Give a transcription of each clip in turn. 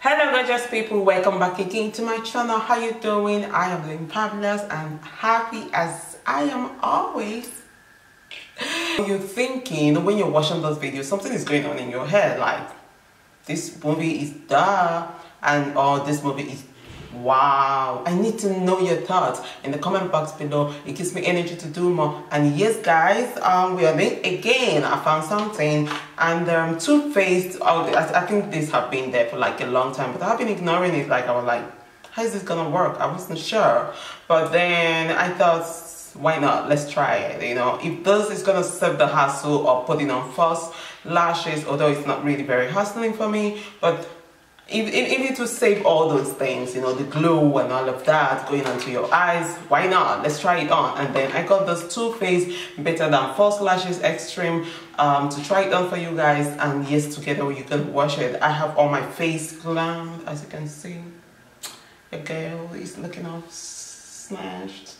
Hello gorgeous people, welcome back again to my channel. How you doing? I am doing fabulous and happy as I am always. You're thinking when you're watching those videos, something is going on in your head, like this movie is duh or this movie is wow. I need to know your thoughts in the comment box below. It gives me energy to do more. And yes guys, we are doing again. I found something, and Too Faced. I think this have been there for like a long time, but I've been ignoring it. Like I was like, how is this gonna work? I wasn't sure, but then I thought, why not? Let's try it. You know, if this is gonna save the hassle of putting on false lashes, although it's not really very hassling for me, but if it will save all those things, you know, the glue and all of that going onto your eyes, why not? Let's try it on. And then I got this Too Faced Better Than False Lashes Extreme to try it on for you guys. And yes, together you can wash it. I have all my face glammed, as you can see. The girl is looking all smashed.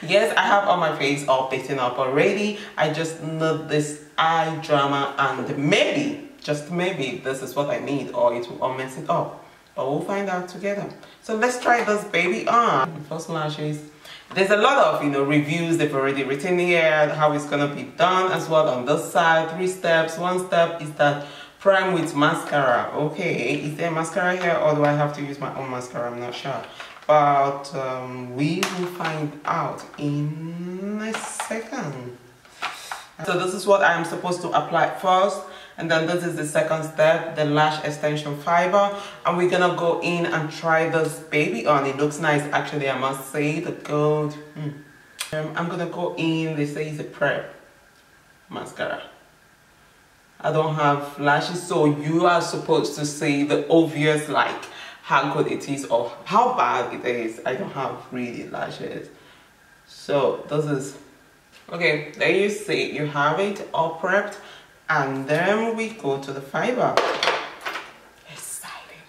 Yes, I have all my face all beaten up already. I just need this eye drama, and maybe, just maybe, this is what I need, or it will all mess it up. But we'll find out together. So let's try this baby on. False lashes. There's a lot of, you know, reviews they've already written here, how it's gonna be done as well on this side. 3 steps. 1 step is that prime with mascara. Okay, is there mascara here, or do I have to use my own mascara? I'm not sure. But we will find out in a second. So this is what I'm supposed to apply first, and then this is the second step, the lash extension fiber, and we're gonna go in and try this baby on. It looks nice, actually, I must say. The gold. I'm gonna go in. They say it's a prep mascara. I don't have lashes, so you are supposed to say the obvious, like how good it is or how bad it is. I don't have really lashes, so this is okay. There you see, you have it all prepped, and then we go to the fiber. Exciting.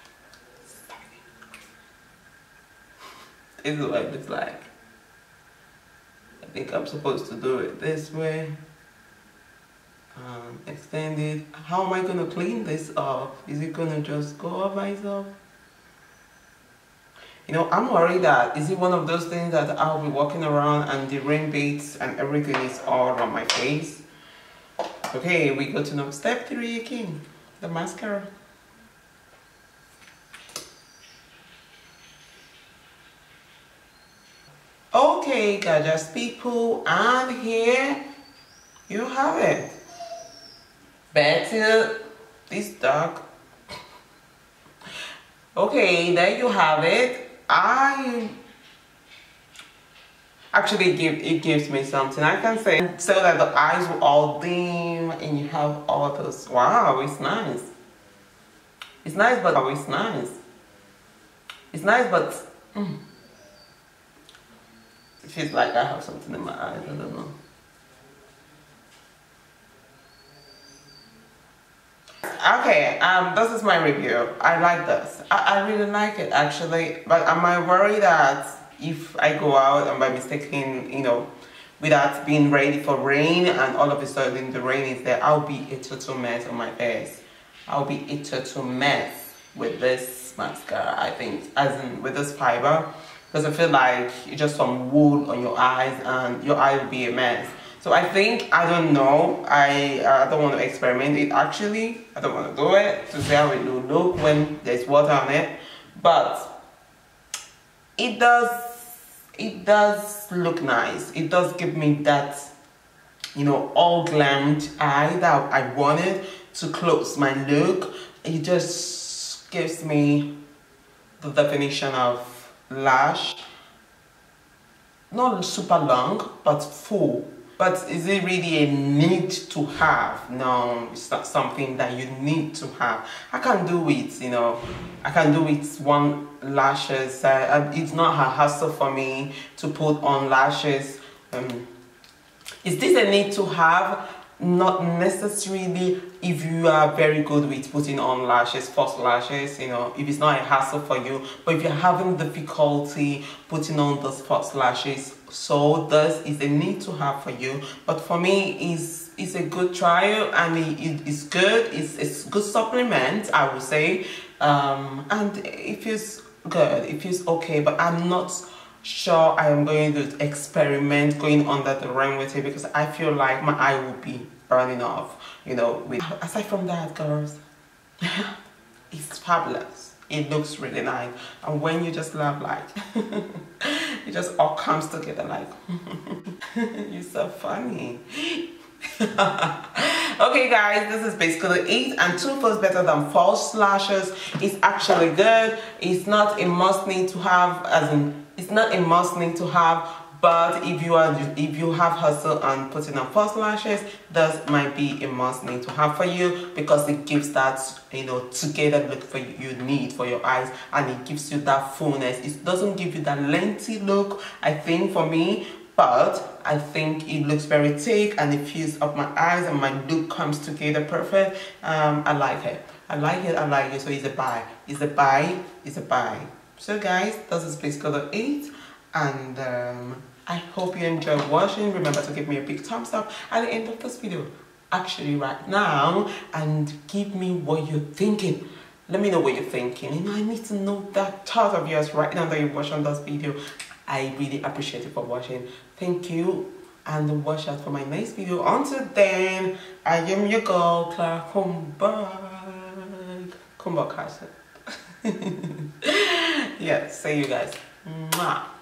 This is what it looks like. I think I'm supposed to do it this way. Extend it. How am I gonna clean this off? Is it gonna just go off by itself? You know, I'm worried that, is it one of those things that I'll be walking around and the rain beads and everything is all on my face? Okay, we go to step 3 again, the mascara. Okay, gorgeous people, and here you have it. Better this dark. Okay, there you have it. Actually, it gives me something. I can say so that the eyes will all dim and you have all those. Wow, it's nice. It's nice, but it's nice. It's nice, but it feels like I have something in my eyes. I don't know. Okay, this is my review. I like this. I really like it actually, but am I worried that if I go out and by mistake, you know, without being ready for rain, and all of a sudden the rain is there, I'll be a total mess on my face. I'll be a total mess with this mascara, I think, as in with this fiber, because I feel like it's just some wool on your eyes and your eye will be a mess. So I think, I don't know, I don't want to experiment it actually. I don't want to do it to see how it will look when there's water on it. But it does look nice. It does give me that, you know, all glammed eye that I wanted to close my look. It just gives me the definition of lash. Not super long, but full. But is it really a need to have? No, it's not something that you need to have. I can do it, you know. I can do it one lashes. It's not a hassle for me to put on lashes. Is this a need to have? Not necessarily if you are very good with putting on lashes, false lashes, you know, if it's not a hassle for you. But if you're having difficulty putting on those false lashes, so this is a need to have for you. But for me, it's a good trial, and it's good. It's a good supplement, I would say. and it feels good, it feels okay, but I'm not sure I am going to experiment going under the ring with it, because I feel like my eye will be burning off, you know. Aside from that, girls, it's fabulous. It looks really nice, and when you just love, like, it just all comes together, like, you're so funny. Okay guys, this is basically it, and 2 feels better than false lashes. It's actually good. It's not a must need to have, as in, it's not a must need to have, but if you have hustle and putting on false lashes, that might be a must need to have for you, because it gives that, you know, together look for you need for your eyes, and it gives you that fullness. It doesn't give you that lengthy look, I think, for me, but I think it looks very thick and it fills up my eyes and my look comes together perfect. I like it. I like it. I like it. So it's a buy. It's a buy. It's a buy. So guys, this is basically it, and I hope you enjoyed watching. Remember to give me a big thumbs up at the end of this video, actually right now, and give me what you're thinking. Let me know what you're thinking. You know, I need to know that thought of yours right now that you're watching this video. I really appreciate it for watching. Thank you, and watch out for my next video. Until then, I am your girl, Clarackronborg. Yeah, see you guys. Mwah.